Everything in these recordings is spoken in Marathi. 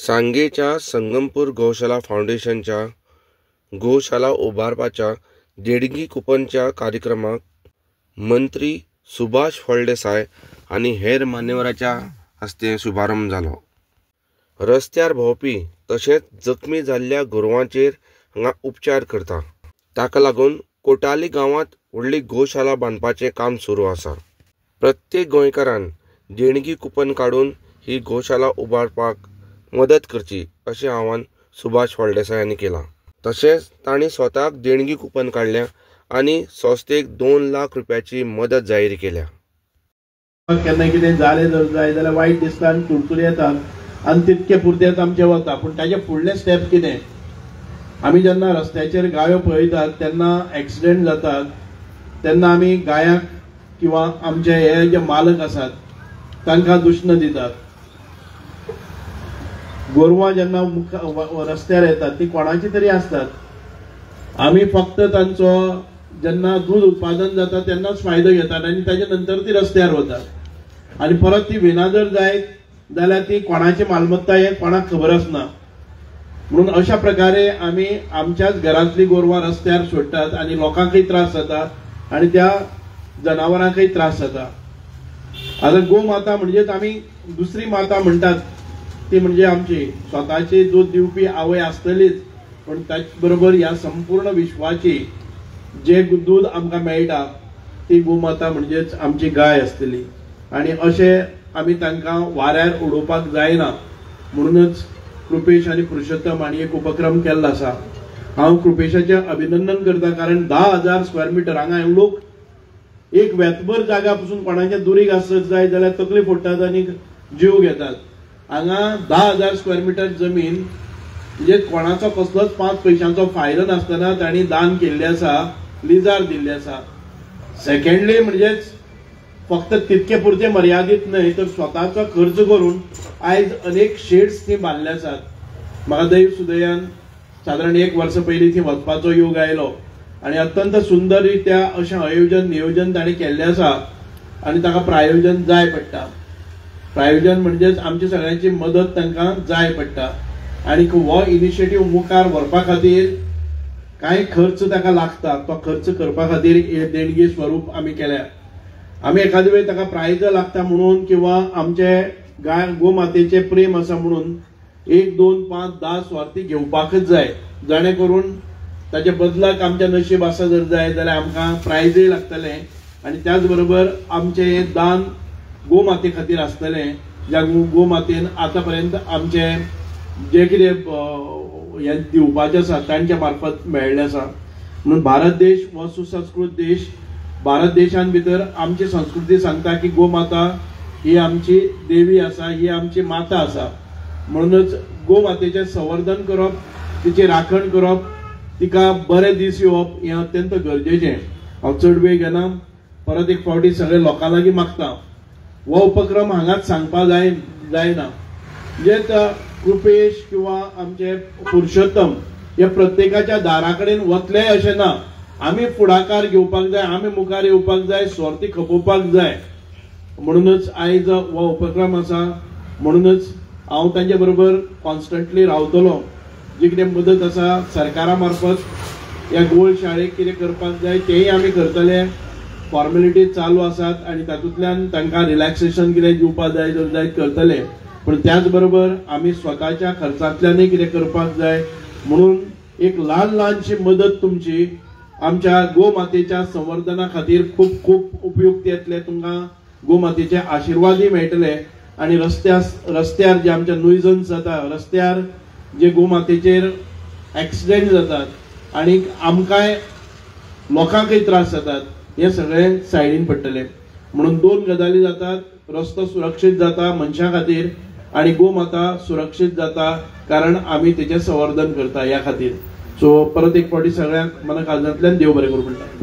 सांगेच्या संगमपूर गोशाला फाउंडेशनच्या गोशाला उबारपाच्या देणगी कुपनच्या कार्यक्रमाक मंत्री सुभाष फळदेसाय आणि हेर मान्यवरांच्या हस्ते शुभारंभ जालो। रस्त्यार भोंवपी तशेंच जखमी जाल्ल्या गोरवांचेर हांगा उपचार करता। ताका लागून कोटाली गांवांत व्हडली गोशाला बांदपाचें काम सुरू आसा। प्रत्येक गोंयकारान देणगी कुपन काडून ही गोशाला उबारपाक मदत करची अशें आवाहन सुभाष फळदेसाय हांणी केलां। तशेंच तांणी स्वताक देणगी कुपन काडल्या आनी संस्थेक 2 लाख रुपयाची मदत जाहीर केल्या। केन्ना कितें जालें जर जाय जाल्यार वायट दिसता आनी तुडतुडी येतात आनी तितके पुरतेंच आमचें वता। पूण ताचे फुडलें स्टेप कितें? आमी जेन्ना रस्त्याचेर गायो पळयतात तेन्ना एक्सिडेंट जातात तेन्ना आमी गायांक किंवा आमचे हे जे मालक आसात तांकां दुश्ण दितात। गोरवां जेन्ना रस्त्यार येतात ती कोणाची तरी आसतात। आमी फक्त तांचो जेन्ना दूध उत्पादन जाता तेन्नाच फायदो घेतात आनी ताचे नंतर ती रस्त्यार वतात आनी परत ती विना जर जायत जाल्यार ती कोणाची मालमत्ता हे कोणाक खबर आसना। म्हणून अशा प्रकारे आमी आमच्याच घरांतली गोरवां रस्त्यार सोडटात आनी लोकांकय त्रास जाता आनी त्या जनावरांकय त्रास जाता। आता गोमाता म्हणजेच आमी दुसरी माता म्हणटात ती म्हणजे आमची स्वताची दूध दिवपी आवय आसतलीच, पण त्याच बरोबर ह्या संपूर्ण विश्वाची जे दूध आमकां मेळटा ती गोमाता म्हणजेच आमची गाय आसतली। आणि अशें आमी तांकां वाऱ्यार उडोवपाक जायना म्हणूनच कृपेश आनी पुरुषोत्तम हांणी एक उपक्रम केल्लो आसा। हांव कृपेशाचें अभिनंदन करता, कारण 10,000 स्क्वेअर मिटर हांगा लोक एक वेतभर जागा पासून कोणाच्या दुरीक आसत जाय जाल्यार तकली फोडटात आनी जीव घेतात। हांगा 10,000 स्क्वेअर मिटर जमीन म्हणजे कोणाचो कसलोच 5 पैशांचो फायदो नासतना तांणी दान केल्ली आसा, लिजार दिल्ली आसा। सेकंडली म्हणजेच फक्त तितके पुरते मर्यादित न्हय तर स्वताचो खर्च करून आयज अनेक शेड्स थंय बांदले आसात। म्हाका दैव सुदैयान साधारण 1 वर्स पयलीं थंय वचपाचो योग आयलो आनी अत्यंत सुंदर रित्या अशें आयोजन नियोजन ताणें केल्लें आसा आनी ताका प्रायोजन जाय पडटा। प्रायोजन म्हणजेच आमची सगळ्यांची मदत तांकां जाय पडटा आनी हो इनिशिएटीव मुखार व्हरपा खातीर कांय खर्च ताका लागता। तो खर्च करपा खातीर देणगी स्वरूप आमी केल्या। आमी एखादे वेळ ताका प्राइज लागता म्हणून किंवा आमचे गोमातेचे प्रेम आसा म्हणून 1, 2, 5, 10 स्वार्थी घेवपाकच जाय, जाणे करून ताचे बदलाक आमचे नशीब आसा जर जाय जाल्यार आमकां प्राइजय लागतले आनी त्याच बरोबर आमचे दान गोमाते खातीर आसतलें, ज्या गोमातेन आतापर्यंत आमचे जे कितें हे दिवपाचें आसा तांच्या मार्फत मेळ्ळें आसा। म्हणून भारत देश हो सुसंस्कृत देश। भारत देशान भितर आमची संस्कृती सांगता की गोमाता ही आमची देवी आसा, ही आमची माता आसा। म्हणूनच गोमातेचें संवर्धन करप, तिची राखण करप, तिका बरे दीस येवप हें अत्यंत गरजेचें। हांव चड वेळ घेना, परत एक फावटी सगळे लोकां लागीं मागता हो उपक्रम हांगाच सांगपा जायना। जे कृपेश किंवा आमचे पुरुषोत्तम हे प्रत्येकाच्या दारा कडेन वतले अशें ना। आमी फुडाकार घेवपाक जाय, आमी मुखार येवपाक जाय, स्वार्थी खपोवपाक जाय। म्हणूनच आयज हो उपक्रम आसा, म्हणूनच हांव तांचे बरोबर कॉन्स्टंटली रावतलो। जी कितें मदत आसा सरकारा मार्फत ह्या गोळ शाळेक कितें करपाक जाय तेय आमी करतले। फॉर्मेलिटीज चालू आसात आनी तातूंतल्यान तांकां रिलॅक्सेशन कितें दिवपाक जाय जर जाय करतले, पण त्याच बरोबर आमी स्वताच्या खर्चांतल्यानय कितें करपाक जाय। म्हणून एक ल्हानशी मदत तुमची आमच्या गोमातेच्या संवर्धना खातीर खूब खूब उपयुक्त येतले। तुमकां गोमातेचे आशिर्वादय मेळटले आनी रस्त्यार जे आमचे नुयजन्स जाता, रस्त्यार जे गोमातेचेर एक्सिडेंट जातात आनी आमकांय लोकांकय त्रास जातात, हे सगळे सायडीन पडटले। म्हणून 2 गजाली जातात, रस्तो सुरक्षीत जाता मनशां खातीर आनी गोमाता सुरक्षीत जाता कारण आमी तिचें संवर्धन करता ह्या खातीर। सो परत एक फावटी सगळ्यांक मना काळजांतल्यान देव बरें करूं म्हणटा।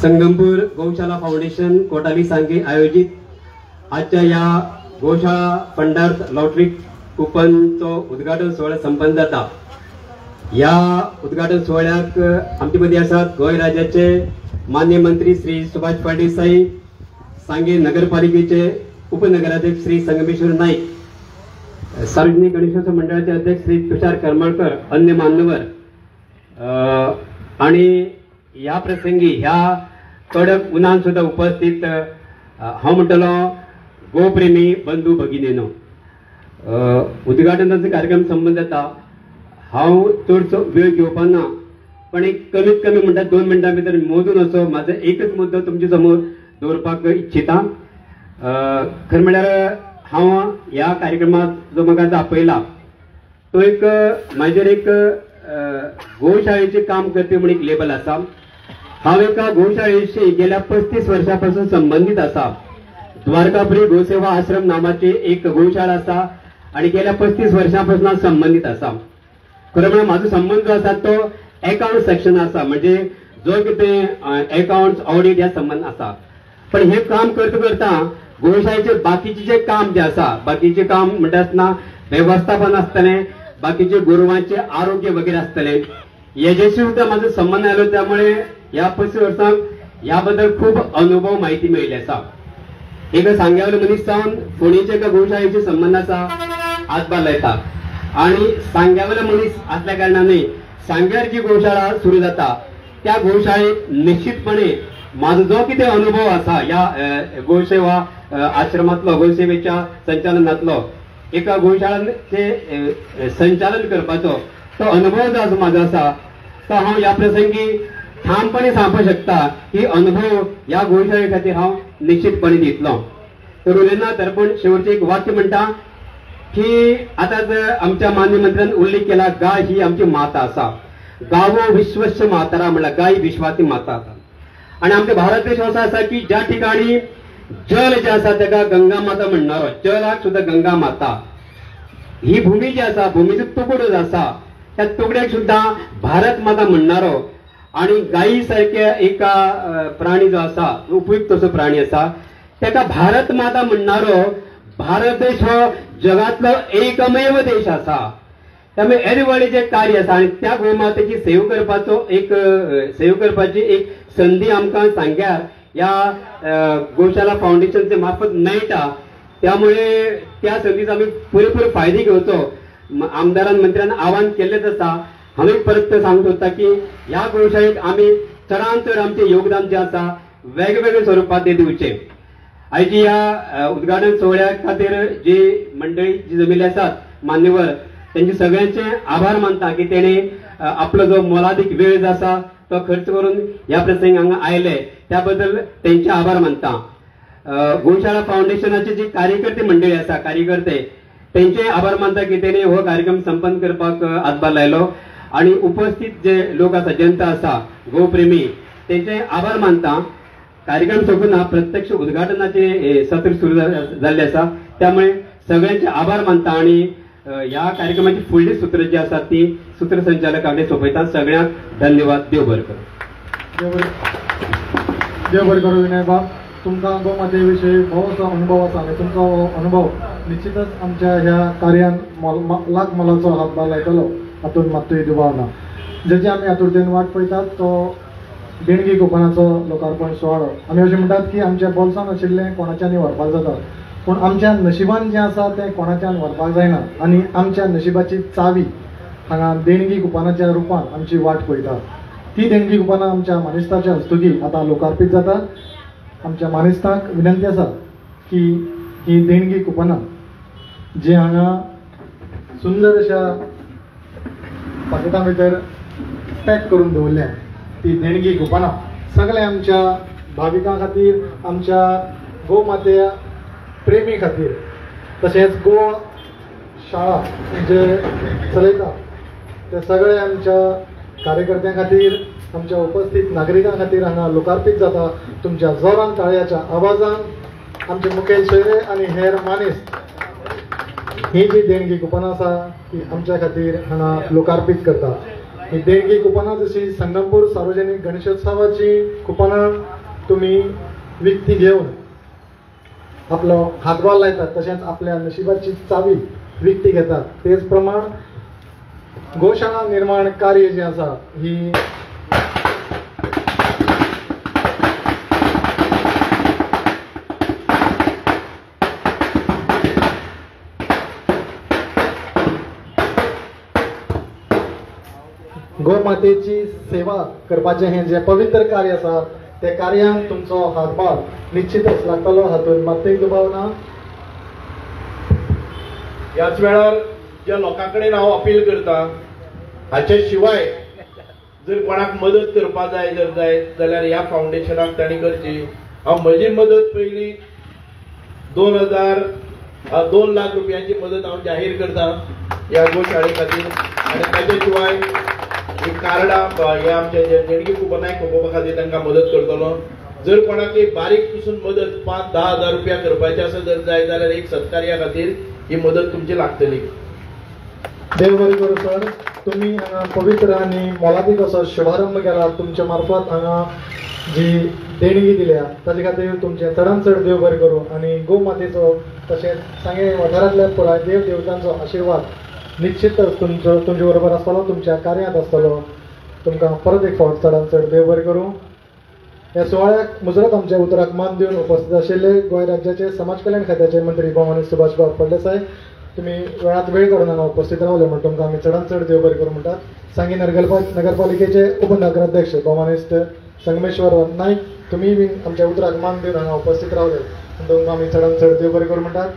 संगमपूर गौशाला फाउंडेशन कोटाली सांगे आयोजित आजच्या या गौशाळा फंडार्थ लॉटरी कुपनचो उद्घाटन सोहळा संपन्न जाता। या उद्घाटन सोहळ्याक आमचे मध्ये आसात गोंय राज्याचे मान्य मंत्री श्री सुभाष फळदेसाई, सांगे नगरपालिकेचे उपनगराध्यक्ष श्री संगमेश्वर नाईक, सार्वजनिक गणेशोत्सव मंडळाचे अध्यक्ष श्री तुषार करमळकर, अन्य मान्यवर आणि या प्रसंगी ह्या कडक उन्हान सुद्धा उपस्थित हांव म्हणटलो गोप्रेमी बंधू भगिनीनो, उद्घाटनाचा कार्यक्रम संबंध जाता। हांव चडसो वेळ घेवपा ना, पण एक कमीत कमी म्हणटा 2 मिनटां भितर मोजून असो माझो एकच मुद्दो तुमचे समोर दवरपाक इच्छिता। खरें म्हळ्यार हांव ह्या कार्यक्रमात जो म्हाका आपयला तो एक म्हाजेर एक गोशाळेचे काम करपी म्हणून एक लेबल आसा। हांव एका गोशाळेशी गेल्या 35 वर्षांपासून संबंधित आसा। द्वारकापुरी गोसेवा आश्रम नावाची एक गोशाळा आसा आणि गेल्या 35 वर्षांपासून संबंधित आसा। खरं म्हणजे माझा संबंध जो आसा तो अकाउंट सेक्शन आसा, म्हणजे जो कितें अकाउंट्स ऑडिट ह्या संबंध आसा। पण हे काम करता करता गोशाळेचे बाकीचे जे काम जे आसा, बाकीचे काम म्हणटा आसतना व्यवस्थापन आसतले, बाकीचे गोरवांचे आरोग्य वगैरे आसतले, हेजेशी सुद्धा माझा संबंध आलो। त्यामुळे या 35 वर्सांक याबद्दल खूप अनुभव माहिती मेळिल्ली आसा। एक सांग्यावयलो मनीस जावन फोणेच्या एका गोशाळेचे संबंध आसा, हातभार लायता आणि सांग्यावयलो मनीस असल्या कारणाने सांग्यार जी गोशाळा सुरू जाता त्या गोशाळेत निश्चितपणे माझा जो कितें अनुभव आसा या गोसेवा आश्रमातलो, गोसेवेच्या संचालनातलो, एका गोशाळेचे संचालन करपाचो तो अनुभव जो आसा माझा आसा, तो हांव या प्रसंगी ठामपणे सांगपाक शकता की अनुभव या गोशाळे खातीर हांव निश्चितपणे दितलो। तर उलयना दर्पण शेवटचे एक वाक्य म्हणटा की आता जर आमच्या मान्य मंत्र्यान उल्लेख केला, गाय ही आमची माता आसा, गावो विश्वस्य मातारा म्हणला, गाय विश्वाची माता आसा। आणि आमच्या भारत देश असा आसा की ज्या ठिकाणी जल जे आसा त्याका गंगा माता म्हणणारो, जलाक सुद्धा गंगा माता, ही भूमी जी आसा, भूमीचो तुकडो जो आसा त्या तुकड्याक सुद्धा भारत माता म्हणणारो आणि गायी सारख्या एका प्राणी जो आसा, उपयुक्त असो प्राणी आसा, त्याका भारत माता म्हणणारो भारत देश हो जगातलो एकमेव देश आसा। त्यामुळे एरवळे जे कार्य आसा आणि त्या गोमातेची सेवा करपाची एक संधी आमकां सांग्यार या गोशाला फाउंडेशनचे मार्फत मेळटा। त्यामुळे त्या संधीचा आम्ही पुरेपूर फायदे घेवचो आमदारान मंत्र्यान आवाहन केलेच आसा। हांवें परत सांगूंक सोदता की ह्या गोशाळेक आमी चडांत चड आमचे योगदान जे आसा वेगवेगळ्या स्वरुपात ते दिवचे। आयची ह्या उद्घाटन सोहळ्या खातीर जी मंडळी जी जमिल्ली आसात मान्यवर, त्यांचे सगळ्यांचे आभार मानता की तेणे आपलो जो मोलादीक वेळ जो आसा तो खर्च करून या प्रसंगी हांगा आयले, त्याबद्दल त्यांचे आभार मानता। गोशाळा फाउंडेशनाचे जी कार्यकर्ते मंडळी आसा, कार्यकर्ते, त्यांचे आभार मानता की तेणे हो कार्यक्रम संपन्न करपाक हातभार लायलो आणि उपस्थित जे लोक आसा, जनता आसा, गोप्रेमी, त्यांचे आभार मानता। कार्यक्रम सोडून प्रत्यक्ष उद्घाटनाचे सत्र सुरू झाले आसा, त्यामुळे सगळ्यांचे आभार मानता आणि या कार्यक्रमाची फुडली सूत्र जी आसा ती सूत्रसंचालक आमचे सोपयता। सगळ्यांक धन्यवाद। देव बरें करूं। देव बरें करूं। विनय बाब, तुमकां गोमातेविशयी भोवसो अनुभव आसा आनी तुमचो अनुभव निश्चितच आमच्या ह्या कार्यान लाख मोलाचो हातभार लायतलो, हातून मात्तूय दुबाव ना। जेची आमी आतुरतेन वाट पळयतात तो देणगी कुपनाचो लोकार्पण सुवाळो। आमी अशें म्हणटात की आमच्या बोल्सान आशिल्लें कोणाच्यानी व्हरपाक जाता, पूण आमच्या नशिबान जें आसा तें कोणाच्यान व्हरपाक जायना आनी आमच्या नशिबाची चावी हांगा देणगी कुपनाच्या रुपान आमची वाट पळयता। ती देणगी कुपनां आमच्या मानेस्ताच्या हस्तुकी आतां लोकार्पीत जाता। आमच्या मानेस्ताक विनंती आसा की ही देणगी कुपनां जी हांगा सुंदर अशा पाकिटां भितर पॅक करून दवरल्या, ती देणगी कुपनां सगळ्या आमच्या भाविकां खातीर, आमच्या गोमातेया प्रेमी खातीर, तशेंच गो शाळा जे चलयता ते सगळे आमच्या कार्यकर्त्यां खातीर, आमच्या उपस्थित नागरिकां खातीर हांगा लोकार्पीत जाता। तुमच्या जोरान ताळयाच्या आवाजान आमचे मुखेल सोयरे आनी हेर मानेस्त ही जी देणगी कुपनां आसा ती आमच्या खातीर हांगा लोकार्पीत करता। ही देणगी कुपनां जशी संगमपूर सार्वजनीक गणेशोत्सवाची कुपनां तुम्ही विकती घेऊन आपलं हातभार लायतात, तशेंच आपल्या नशिबाची चावी विकती घेतात. तेच प्रमाण गोशाळा निर्माण कार्य जे आसा ही गोमातेची सेवा करपाचें हें जें पवित्र कार्य आसा त्या कार्यांक तुमचो हातभार निश्चितच लागतलो, हातूंत मात्तूय दुबाव ना. याच वेळार ज्या लोकां कडेन हांव अपील करता, हाचे शिवाय जर कोणाक मदत करपा जाय जाल्यार ह्या फावंडेशनाक तांणी करची. हांव म्हजी मदत पयली 2 लाख रुपयांची मदत हांव जाहीर करता ह्या गोशाळे खातीर. आनी ताचे शिवाय ही कार्डां हे आमचे जे देणगी कुपनाक खपोवपा खातीर तांकां मदत करतलो. जर कोणाक बारीक पसून मदत 5-10 हजार रुपया करपाची आसा जर जाय जाल्यार एक सत्कार्या खातीर ही मदत तुमची लागतली. देव बरें करूं सर. तुम्ही हांगा पवित्र आनी मोलादीक असो शुभारंभ केला. तुमच्या मार्फत हांगा जी देणगी दिल्या ताचे खातीर तुमचे चडांत चड देव बरें करूं. आनी गो मातेचो तशेंच सांगे वाठारांतल्या पुराय देव देवतांचो आशिर्वाद निश्चितच तुमचे बरोबर आसतलो, तुमच्या कार्यांत आसतलो. तुमकां परत एक फावट चडांत चड देव बरें करूं. ह्या सुवाळ्याक मुजरत आमच्या उतराक मान दिवन उपस्थित आशिल्ले गोंय राज्याचे समाज कल्याण खात्याचे मंत्री भौमानी सुभाष फळदेसाय, तुम्ही वेळात वेळ काडून हांगा उपस्थित रावले म्हणून तुमकां आमी चडांत चड देव बरें करूं म्हणटात. सांगी नगरपालिकेचे उपनगराध्यक्ष भौमानिस्ट संगमेश्वर नाईक, तुम्ही बी आमच्या उतराक मान दिवन हांगा उपस्थित रावले तुमकां आमी चडांत चड देव बरें करूं म्हणटात.